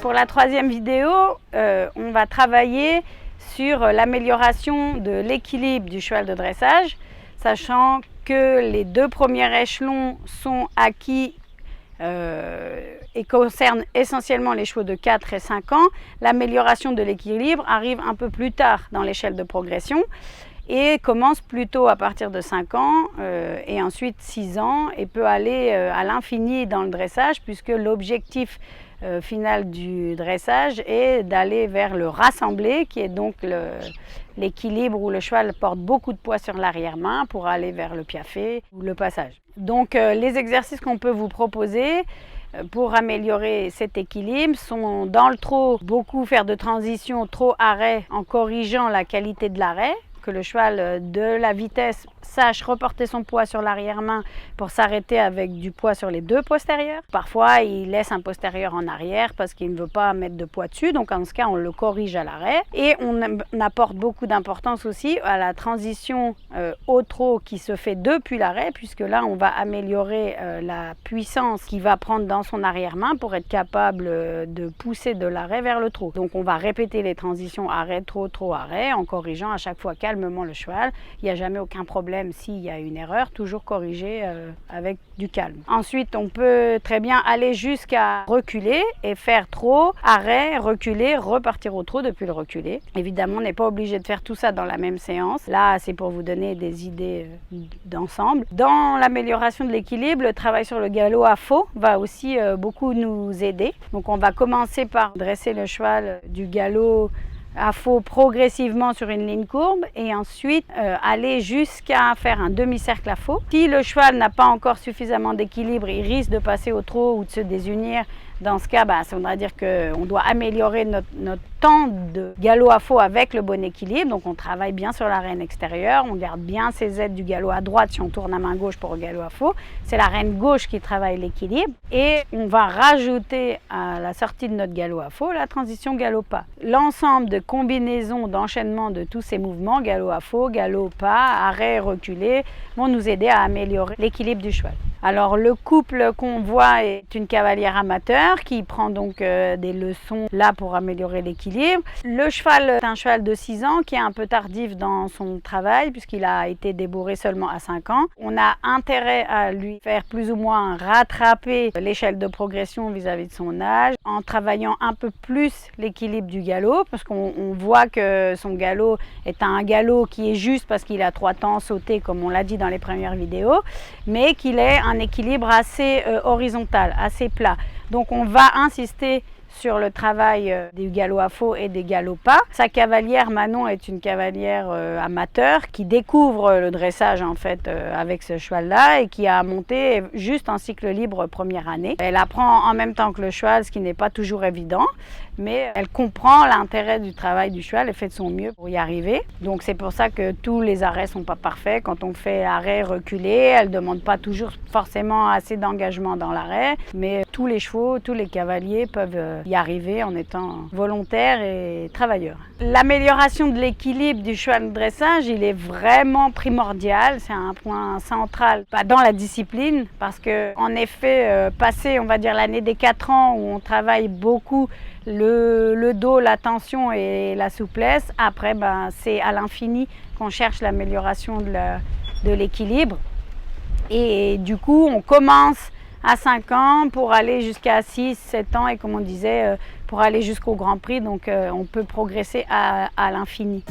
Pour la troisième vidéo, on va travailler sur l'amélioration de l'équilibre du cheval de dressage, sachant que les deux premiers échelons sont acquis et concernent essentiellement les chevaux de 4 et 5 ans. L'amélioration de l'équilibre arrive un peu plus tard dans l'échelle de progression et commence plutôt à partir de 5 ans et ensuite 6 ans et peut aller à l'infini dans le dressage, puisque l'objectif final du dressage est d'aller vers le rassemblé, qui est donc l'équilibre où le cheval porte beaucoup de poids sur l'arrière-main pour aller vers le piaffe ou le passage. Donc les exercices qu'on peut vous proposer pour améliorer cet équilibre sont dans le trot, beaucoup faire de transition trot-arrêt en corrigeant la qualité de l'arrêt, que le cheval de la vitesse sache reporter son poids sur l'arrière-main pour s'arrêter avec du poids sur les deux postérieurs. Parfois, il laisse un postérieur en arrière parce qu'il ne veut pas mettre de poids dessus, donc en ce cas, on le corrige à l'arrêt. Et on apporte beaucoup d'importance aussi à la transition au trot qui se fait depuis l'arrêt, puisque là, on va améliorer la puissance qu'il va prendre dans son arrière-main pour être capable de pousser de l'arrêt vers le trot. Donc, on va répéter les transitions arrêt, trot, trot, arrêt, en corrigeant à chaque fois calmement le cheval. Il n'y a jamais aucun problème s'il y a une erreur, toujours corriger avec du calme. Ensuite, on peut très bien aller jusqu'à reculer et faire trot, arrêt, reculer, repartir au trot depuis le reculer. Évidemment, on n'est pas obligé de faire tout ça dans la même séance. Là, c'est pour vous donner des idées d'ensemble. Dans l'amélioration de l'équilibre, le travail sur le galop à faux va aussi beaucoup nous aider. Donc, on va commencer par dresser le cheval du galop à faux progressivement sur une ligne courbe et ensuite aller jusqu'à faire un demi-cercle à faux. Si le cheval n'a pas encore suffisamment d'équilibre, il risque de passer au trot ou de se désunir. Dans ce cas, ça voudra dire qu'on doit améliorer notre temps de galop à faux avec le bon équilibre. Donc on travaille bien sur la reine extérieure, on garde bien ses aides du galop à droite si on tourne à main gauche pour le galop à faux. C'est la reine gauche qui travaille l'équilibre et on va rajouter à la sortie de notre galop à faux la transition galop-pas. L'ensemble de combinaisons d'enchaînement de tous ces mouvements, galop à faux, galop-pas, arrêt, reculé, vont nous aider à améliorer l'équilibre du cheval. Alors le couple qu'on voit est une cavalière amateur qui prend donc des leçons là pour améliorer l'équilibre. Le cheval est un cheval de 6 ans qui est un peu tardif dans son travail puisqu'il a été débourré seulement à 5 ans. On a intérêt à lui faire plus ou moins rattraper l'échelle de progression vis-à-vis de son âge en travaillant un peu plus l'équilibre du galop, parce qu'on voit que son galop est un galop qui est juste parce qu'il a 3 temps sauté comme on l'a dit dans les premières vidéos, mais qu'il est un équilibre assez horizontal, assez plat. Donc on va insister sur le travail du galop à faux et des galops pas. Sa cavalière Manon est une cavalière amateur qui découvre le dressage en fait avec ce cheval-là et qui a monté juste en cycle libre première année. Elle apprend en même temps que le cheval, ce qui n'est pas toujours évident, mais elle comprend l'intérêt du travail du cheval et fait de son mieux pour y arriver. Donc c'est pour ça que tous les arrêts ne sont pas parfaits. Quand on fait arrêt reculé, elle ne demande pas toujours forcément assez d'engagement dans l'arrêt, mais tous les chevaux, tous les cavaliers peuvent y arriver en étant volontaires et travailleurs. L'amélioration de l'équilibre du cheval de dressage, il est vraiment primordial, c'est un point central dans la discipline, parce que en effet, passer on va dire l'année des 4 ans où on travaille beaucoup le dos, la tension et la souplesse, après c'est à l'infini qu'on cherche l'amélioration de l'équilibre. Et du coup, on commence à 5 ans pour aller jusqu'à 6, 7 ans et comme on disait, pour aller jusqu'au Grand Prix. Donc on peut progresser à l'infini.